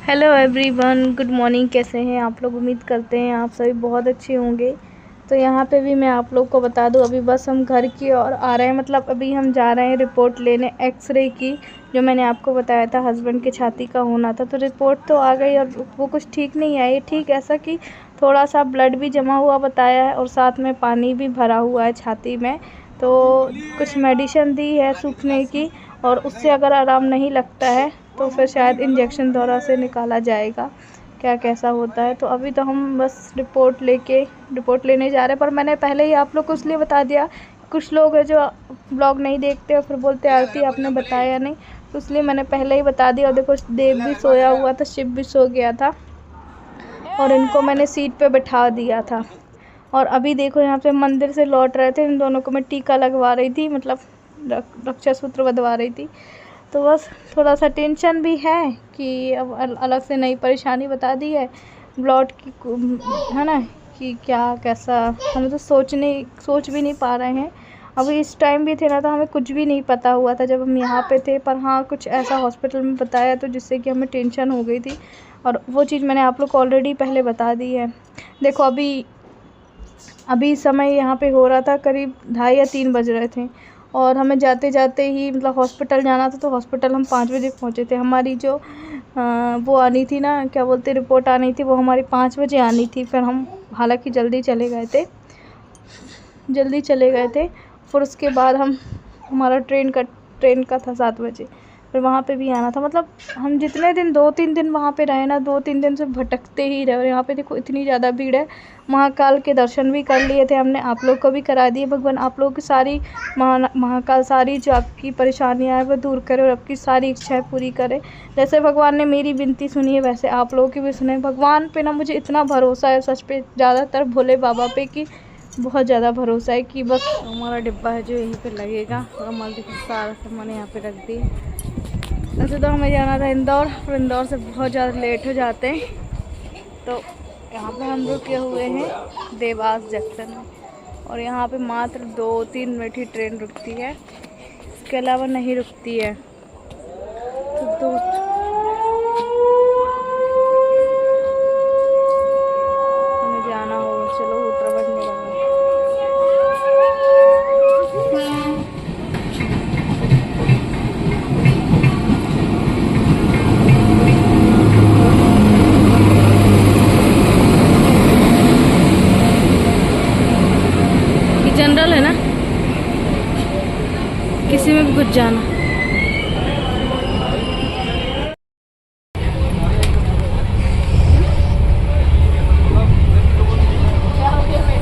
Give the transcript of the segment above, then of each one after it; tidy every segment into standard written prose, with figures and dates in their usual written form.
Hello everyone, good morning. कैसे हैं आप लोग? उम्मीद करते हैं आप सभी बहुत अच्छे होंगे। तो यहाँ पे भी मैं आप लोग को बता दूँ, अभी बस हम घर की ओर आ रहे हैं। मतलब अभी हम जा रहे हैं रिपोर्ट लेने एक्सरे की, जो मैंने आपको बताया था हस्बैंड की छाती का होना था। तो रिपोर्ट तो आ गई और वो कुछ ठीक नहीं आई। ठीक ऐसा कि थोड़ा सा ब्लड भी जमा हुआ बताया है और साथ में पानी भी भरा हुआ है छाती में। तो कुछ मेडिसिन दी है सूखने की, और उससे अगर आराम नहीं लगता है तो फिर शायद इंजेक्शन द्वारा से निकाला जाएगा, क्या कैसा होता है। तो अभी तो हम बस रिपोर्ट लेने जा रहे हैं। पर मैंने पहले ही आप लोग को इसलिए बता दिया, कुछ लोग हैं जो ब्लॉग नहीं देखते और फिर बोलते आरती आपने बताया नहीं, तो इसलिए मैंने पहले ही बता दिया। और देखो, देव भी सोया हुआ था, शिव भी सो गया था और इनको मैंने सीट पे बैठा दिया था। और अभी देखो, यहाँ पे मंदिर से लौट रहे थे, इन दोनों को मैं टीका लगवा रही थी, मतलब रक्षा सूत्र बंधवा रही थी। तो बस थोड़ा सा टेंशन भी है कि अब अलग से नई परेशानी बता दी है ब्लड की, है ना, कि क्या कैसा। हम तो सोच भी नहीं पा रहे हैं। अभी इस टाइम भी थे ना, तो हमें कुछ भी नहीं पता हुआ था जब हम यहाँ पे थे। पर हाँ, कुछ ऐसा हॉस्पिटल में बताया तो जिससे कि हमें टेंशन हो गई थी, और वो चीज़ मैंने आप लोग को ऑलरेडी पहले बता दी है। देखो, अभी समय यहाँ पे हो रहा था करीब 2:30 या 3 बज रहे थे, और हमें जाते जाते ही मतलब हॉस्पिटल जाना था। तो हॉस्पिटल हम 5 बजे पहुँचे थे। हमारी जो वो आनी थी ना, क्या बोलते, रिपोर्ट आनी थी, वो हमारी 5 बजे आनी थी। फिर हम हालांकि जल्दी चले गए थे। फिर उसके बाद हमारा ट्रेन का था 7 बजे। फिर वहाँ पे भी आना था। मतलब हम जितने दिन 2-3 दिन वहाँ पे रहे ना, 2-3 दिन से भटकते ही रहे। और यहाँ पे देखो, इतनी ज़्यादा भीड़ है। महाकाल के दर्शन भी कर लिए थे हमने, आप लोग को भी करा दिए। भगवान आप लोगों की सारी महाकाल सारी जो आपकी परेशानियाँ हैं वो दूर करे और आपकी सारी इच्छाएं पूरी करे। जैसे भगवान ने मेरी विनती सुनी है, वैसे आप लोगों की भी सुने। भगवान पे ना मुझे इतना भरोसा है, सच पे, ज़्यादातर भोले बाबा पे, कि बहुत ज़्यादा भरोसा है कि बस हमारा डिब्बा है जो यहीं पे लगेगा। और हमारे देखो सारा सामान यहाँ पे रख दिए। वैसे तो हमें जाना था इंदौर, और इंदौर से बहुत ज़्यादा लेट हो जाते हैं। तो यहाँ पे हम रुके हुए हैं देवास जंक्शन में, और यहाँ पे मात्र 2-3 मिनट ही ट्रेन रुकती है, इसके अलावा नहीं रुकती है। तो हमें जाना होगा। चलो, उतर बैठने लगा। ये जनरल है ना, किसी में भी घुस जाना।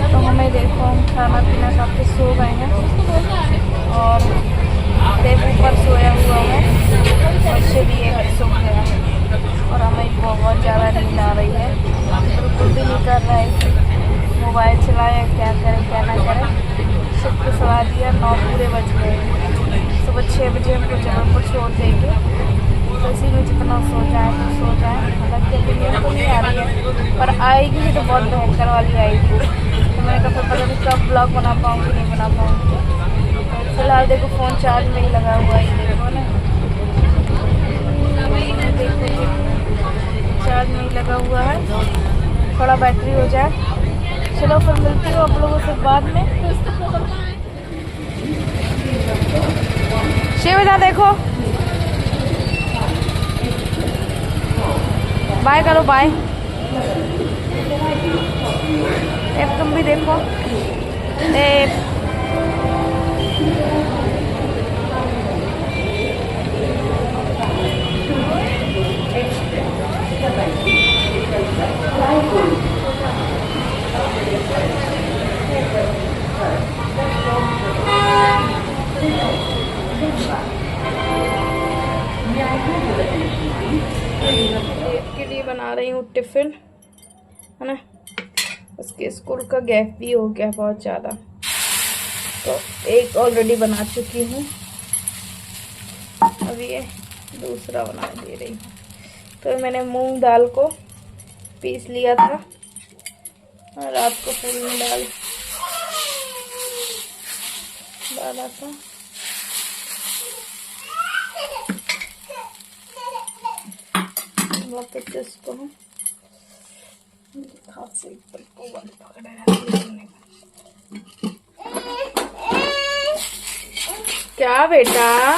तो हमें देखो, हम खाना पीना खा के सो गए हैं, और देव ऊपर सोया हुआ है, बच्चे भी एक सो गया है। और हमें बहुत ज़्यादा नींद आ रही है, बिल्कुल भी नहीं कर रहा है मोबाइल चलाए, क्या करें क्या ना करें। सबको सवा दिया, 9 पूरे बज गए। सुबह 6 बजे हमको जबलपुर छोड़ देंगे। तो इसी में जितना सो जाए तो सो जाए। हालांकि अभी नींद तो नहीं आ रही है, पर आएगी ही तो बहुत भयंकर वाली आएगी। तो मैंने कहा फिर पता नहीं कब ब्लॉग बना पाऊँगी, नहीं बना पाऊँगी। तो फिलहाल देखो, फ़ोन चार्ज में ही लगा हुआ है, देखो ना, देखो चार्ज नहीं लगा हुआ है, थोड़ा बैटरी हो जाए। चलो फिर मिलती हूँ आप लोगों से बाद में। शिवदा देखो, बाय करो, बाय। अब तुम भी देखो। के लिए बना रही हूँ टिफ़िन, है ना। उसके स्कूल का गैप भी हो गया बहुत ज़्यादा, तो एक ऑलरेडी बना चुकी हूँ, अब ये दूसरा बना दे रही हूँ। तो मैंने मूंग दाल को पीस लिया था, और रात को पूरी दाल डाला था। मत इसको हाथ से पकड़े। क्या बेटा?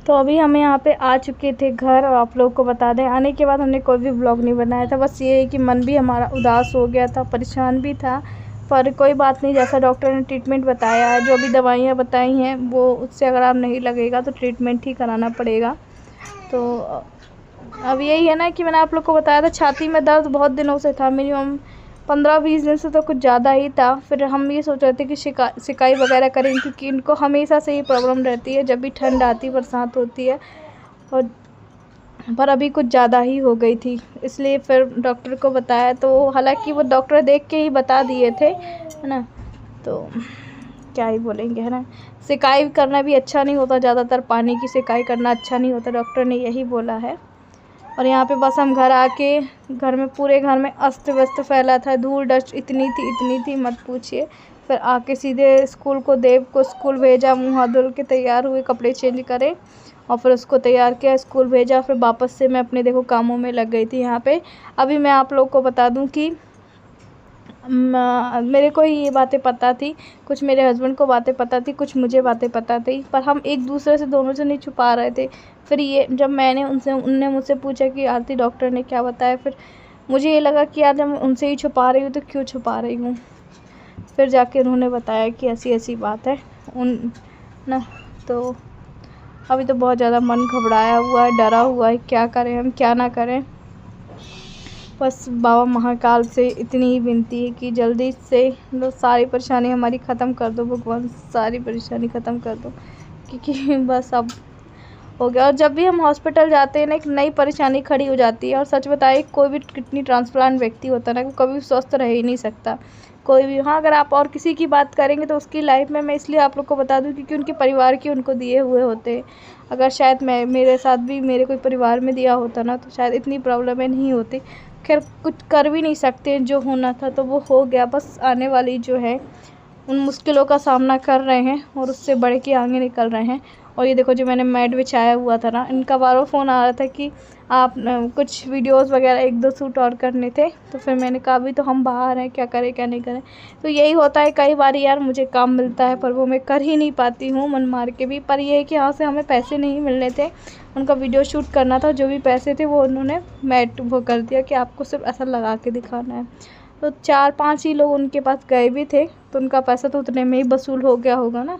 तो अभी हम यहाँ पे आ चुके थे घर, और आप लोग को बता दें आने के बाद हमने कोई भी व्लॉग नहीं बनाया था। बस ये है कि मन भी हमारा उदास हो गया था, परेशान भी था, पर कोई बात नहीं। जैसा डॉक्टर ने ट्रीटमेंट बताया है, जो भी दवाइयाँ बताई हैं, वो उससे अगर आप नहीं लगेगा तो ट्रीटमेंट ही कराना पड़ेगा। तो अब यही है ना कि मैंने आप लोग को बताया था, छाती में दर्द बहुत दिनों से था, मिनिमम 15-20 दिन से तो कुछ ज़्यादा ही था। फिर हम ये सोच रहे थे कि सिकाई वगैरह करें, क्योंकि इनको हमेशा से ही प्रॉब्लम रहती है जब भी ठंड आती, बरसात होती है। और पर अभी कुछ ज़्यादा ही हो गई थी, इसलिए फिर डॉक्टर को बताया। तो हालांकि वो डॉक्टर देख के ही बता दिए थे, है ना। तो क्या ही बोलेंगे, है ना। सिकाई करना भी अच्छा नहीं होता, ज़्यादातर पानी की सिकाई करना अच्छा नहीं होता, डॉक्टर ने यही बोला है। और यहाँ पे बस हम घर आके, घर में पूरे घर में अस्त व्यस्त फैला था, धूल डस्ट इतनी थी मत पूछिए। फिर आके सीधे स्कूल को, देव को स्कूल भेजा, मुँह हाथ धुल के तैयार हुए, कपड़े चेंज करे और फिर उसको तैयार किया, स्कूल भेजा। फिर वापस से मैं अपने देखो कामों में लग गई थी यहाँ पे। अभी मैं आप लोग को बता दूँ कि मेरे को ही ये बातें पता थी, कुछ मेरे हस्बैंड को बातें पता थी, कुछ मुझे बातें पता थी, पर हम एक दूसरे से, दोनों से नहीं छुपा रहे थे। फिर ये जब उनने मुझसे पूछा कि आरती डॉक्टर ने क्या बताया, फिर मुझे ये लगा कि यार जब मैं उनसे ही छुपा रही हूँ तो क्यों छुपा रही हूँ। फिर जाके उन्होंने बताया कि ऐसी ऐसी बात है ना। तो अभी तो बहुत ज़्यादा मन घबराया हुआ है, डरा हुआ है, क्या करें हम क्या ना करें। बस बाबा महाकाल से इतनी ही विनती है कि जल्दी से सारी परेशानी हमारी ख़त्म कर दो भगवान, सारी परेशानी ख़त्म कर दो, क्योंकि बस अब हो गया। और जब भी हम हॉस्पिटल जाते हैं ना, एक नई परेशानी खड़ी हो जाती है। और सच बताए, कोई भी किडनी ट्रांसप्लांट व्यक्ति होता है ना, वो कभी भी स्वस्थ रह ही नहीं सकता, कोई भी। हाँ, अगर आप और किसी की बात करेंगे तो उसकी लाइफ में, मैं इसलिए आप लोग को बता दूं क्योंकि उनके परिवार के उनको दिए हुए होते हैं। अगर शायद मेरे साथ भी मेरे कोई परिवार में दिया होता ना, तो शायद इतनी प्रॉब्लमें नहीं होती। खैर, कुछ कर भी नहीं सकते, जो होना था तो वो हो गया। बस आने वाली जो है उन मुश्किलों का सामना कर रहे हैं और उससे बढ़ के आगे निकल रहे हैं। और ये देखो, जो मैंने मैट बिछाया हुआ था ना, इनका बार फ़ोन आ रहा था कि आप कुछ वीडियोस वगैरह 1-2 शूट और करने थे। तो फिर मैंने कहा अभी तो हम बाहर हैं, क्या करें क्या नहीं करें। तो यही होता है कई बार यार, मुझे काम मिलता है पर वो मैं कर ही नहीं पाती हूँ मन मार के भी। पर ये है कि यहाँ से हमें पैसे नहीं मिलने थे, उनका वीडियो शूट करना था, जो भी पैसे थे वो उन्होंने मैट वो कर दिया कि आपको सिर्फ ऐसा लगा के दिखाना है। तो 4-5 ही लोग उनके पास गए भी थे, तो उनका पैसा तो उतने में ही वसूल हो गया होगा ना।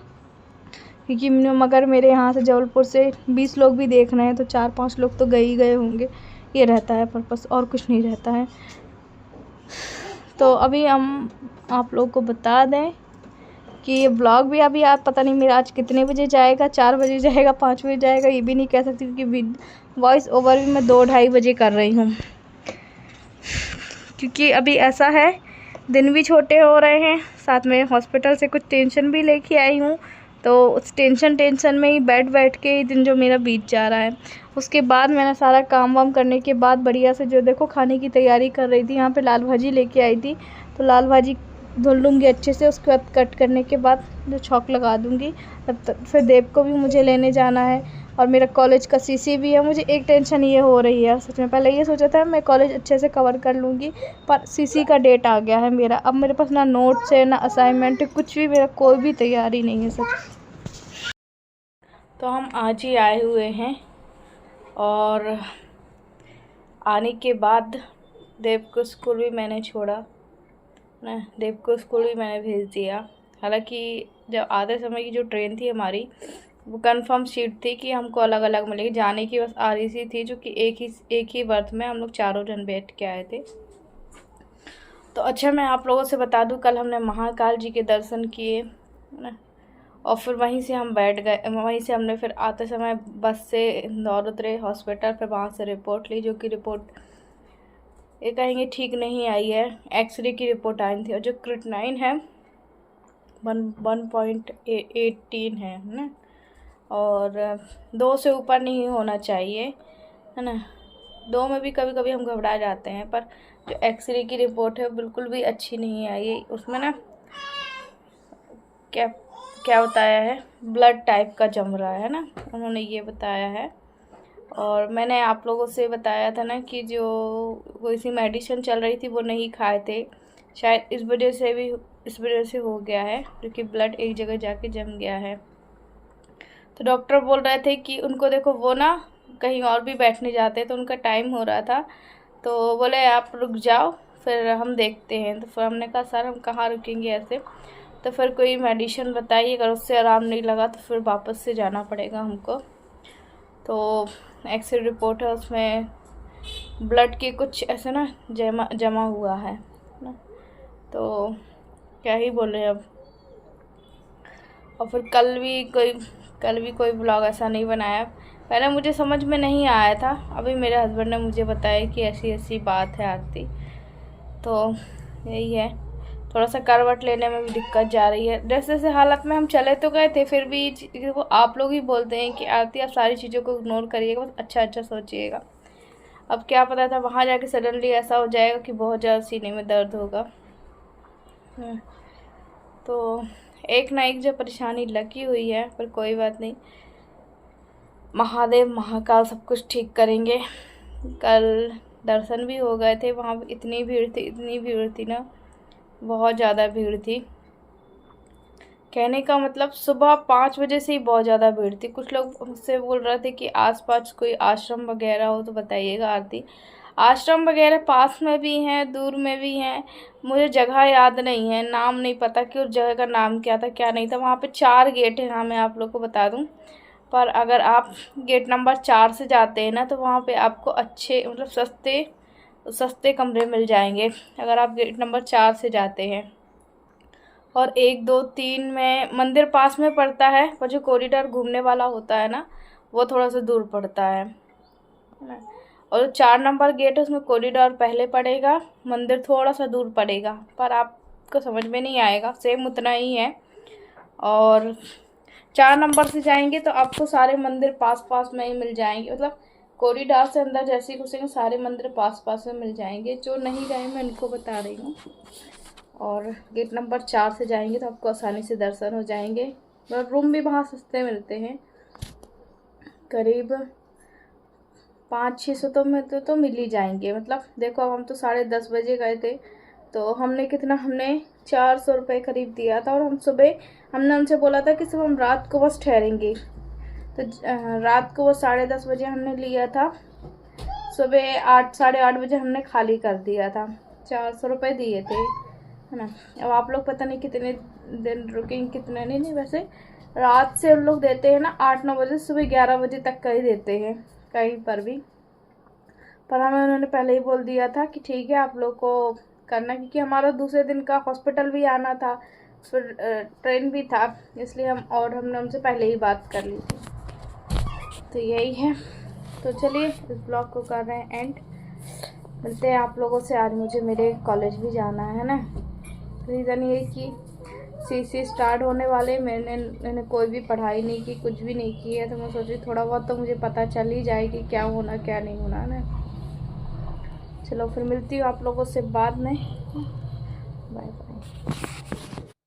क्योंकि मगर मेरे यहाँ से जबलपुर से 20 लोग भी देख रहे हैं, तो 4-5 लोग तो गए ही गए होंगे। ये रहता है पर्पस, और कुछ नहीं रहता है। तो अभी हम आप लोग को बता दें कि ये ब्लॉग भी अभी आप पता नहीं मेरा आज कितने बजे जाएगा, 4 बजे जाएगा, 5 बजे जाएगा, ये भी नहीं कह सकती, क्योंकि वॉइस ओवर भी मैं 2-2:30 बजे कर रही हूँ। क्योंकि अभी ऐसा है, दिन भी छोटे हो रहे हैं, साथ में हॉस्पिटल से कुछ टेंशन भी लेके आई हूँ। तो उस टेंशन में ही बैठ के ही दिन जो मेरा बीत जा रहा है। उसके बाद मैंने सारा काम वाम करने के बाद बढ़िया से जो देखो खाने की तैयारी कर रही थी। यहाँ पे लाल भाजी लेके आई थी, तो लाल भाजी धुल लूँगी अच्छे से। उसके बाद कट करने के बाद जो छौंक लगा दूँगी, तब तक फिर देव को भी मुझे लेने जाना है। और मेरा कॉलेज का सीसी भी है। मुझे एक टेंशन ये हो रही है सच में, पहले ये सोचा था मैं कॉलेज अच्छे से कवर कर लूँगी, पर सीसी का डेट आ गया है मेरा। अब मेरे पास ना नोट्स है, ना असाइनमेंट है, कुछ भी, मेरा कोई भी तैयारी नहीं है सच। तो हम आज ही आए हुए हैं, और आने के बाद देव को स्कूल भी मैंने छोड़ा ना, देव को स्कूल भी मैंने भेज दिया। हालांकि जब आधे समय की जो ट्रेन थी हमारी, वो कंफर्म सीट थी कि हमको अलग अलग मिलेगी। जाने की बस आ रही सी थी, जो कि एक ही बर्थ में हम लोग चारों जन बैठ के आए थे। तो अच्छा, मैं आप लोगों से बता दूं, कल हमने महाकाल जी के दर्शन किए ना, और फिर वहीं से हम बैठ गए। वहीं से हमने फिर आते समय बस से इंदौर उतरे हॉस्पिटल, फिर वहाँ से रिपोर्ट ली, जो कि रिपोर्ट ये कहेंगे ठीक नहीं आई है। एक्सरे की रिपोर्ट आई थी, और जो क्रिएटिनिन है 1.18 है ना, और 2 से ऊपर नहीं होना चाहिए, है ना। 2 में भी कभी कभी हम घबरा जाते हैं, पर जो एक्सरे की रिपोर्ट है बिल्कुल भी अच्छी नहीं आई है। उसमें ना क्या क्या बताया है, ब्लड टाइप का जम रहा है ना, उन्होंने ये बताया है। और मैंने आप लोगों से बताया था ना कि जो कोई सी मेडिसिन चल रही थी वो नहीं खाए थे, शायद इस वजह से हो गया है, क्योंकि ब्लड एक जगह जाके जम गया है। तो डॉक्टर बोल रहे थे कि उनको देखो वो ना कहीं और भी बैठने जाते, तो उनका टाइम हो रहा था, तो बोले आप रुक जाओ फिर हम देखते हैं। तो फिर हमने कहा सर हम कहाँ रुकेंगे ऐसे, तो फिर कोई मेडिसिन बताइए, अगर उससे आराम नहीं लगा तो फिर वापस से जाना पड़ेगा हमको। तो एक्सरे रिपोर्ट है, उसमें ब्लड के कुछ ऐसे ना जमा हुआ है ना, तो क्या ही बोले अब। और फिर कल भी कोई ब्लॉग ऐसा नहीं बनाया। पहले मुझे समझ में नहीं आया था, अभी मेरे हस्बैंड ने मुझे बताया कि ऐसी ऐसी बात है आरती। तो यही है, थोड़ा सा करवट लेने में भी दिक्कत जा रही है। जैसे जैसे हालत में हम चले तो गए थे, फिर भी वो आप लोग ही बोलते हैं कि आरती आप सारी चीज़ों को इग्नोर करिएगा, बस अच्छा अच्छा सोचिएगा। अब क्या पता था वहाँ जाके सडनली ऐसा हो जाएगा कि बहुत ज़्यादा सीने में दर्द होगा। तो एक ना एक जो परेशानी लगी हुई है, पर कोई बात नहीं, महादेव महाकाल सब कुछ ठीक करेंगे। कल दर्शन भी हो गए थे, वहाँ इतनी भीड़ थी ना, बहुत ज़्यादा भीड़ थी। कहने का मतलब सुबह 5 बजे से ही बहुत ज़्यादा भीड़ थी। कुछ लोग मुझसे बोल रहे थे कि आसपास कोई आश्रम वगैरह हो तो बताइएगा आरती। आश्रम वगैरह पास में भी हैं, दूर में भी हैं, मुझे जगह याद नहीं है, नाम नहीं पता कि उस जगह का नाम क्या था क्या नहीं था। वहाँ पे 4 गेट हैं, हाँ मैं आप लोग को बता दूँ। पर अगर आप गेट नंबर 4 से जाते हैं ना, तो वहाँ पे आपको अच्छे मतलब सस्ते कमरे मिल जाएंगे, अगर आप गेट नंबर 4 से जाते हैं। और 1 2 3 में मंदिर पास में पड़ता है, पर जो कॉरिडोर घूमने वाला होता है ना, वो थोड़ा सा दूर पड़ता है ना। और 4 नंबर गेट है, उसमें कॉरिडोर पहले पड़ेगा, मंदिर थोड़ा सा दूर पड़ेगा, पर आपको समझ में नहीं आएगा, सेम उतना ही है। और 4 नंबर से जाएंगे तो आपको सारे मंदिर पास पास में ही मिल जाएंगे, मतलब कॉरिडोर से अंदर जैसे ही घुसेंगे सारे मंदिर पास पास में मिल जाएंगे। जो नहीं गए मैं उनको बता रही हूँ। और गेट नंबर 4 से जाएंगे तो आपको आसानी से दर्शन हो जाएंगे। और रूम भी वहाँ सस्ते मिलते हैं, करीब 500-600 तो में तो मिल ही जाएंगे। मतलब देखो अब हम तो 10:30 बजे गए थे, तो हमने 400 रुपये करीब दिया था। और हमने उनसे बोला था कि सिर्फ हम रात को बस ठहरेंगे, तो रात को वो 10:30 बजे हमने लिया था, सुबह 8 साढ़े 8 बजे हमने खाली कर दिया था। 400 रुपये दिए थे, है ना। अब आप लोग पता नहीं कितने दिन रुकेंगे कितने नहीं, वैसे रात से उन लोग देते हैं ना 8-9 बजे, सुबह 11 बजे तक का ही देते हैं कहीं पर भी। पर हमें उन्होंने पहले ही बोल दिया था कि ठीक है आप लोग को करना, क्योंकि हमारा दूसरे दिन का हॉस्पिटल भी आना था, फिर ट्रेन भी था, इसलिए हमने उनसे पहले ही बात कर ली थी। तो यही है, तो चलिए इस ब्लॉग को कर रहे हैं एंड, मिलते हैं आप लोगों से। आज मुझे मेरे कॉलेज भी जाना है ना, रीज़न ये कि सीसी स्टार्ट होने वाले, मैंने कोई भी पढ़ाई नहीं की, कुछ भी नहीं की है, तो मैं सोची थोड़ा बहुत तो मुझे पता चल ही जाए कि क्या होना क्या नहीं होना ना। चलो फिर मिलती हूँ आप लोगों से बाद में, बाय बाय।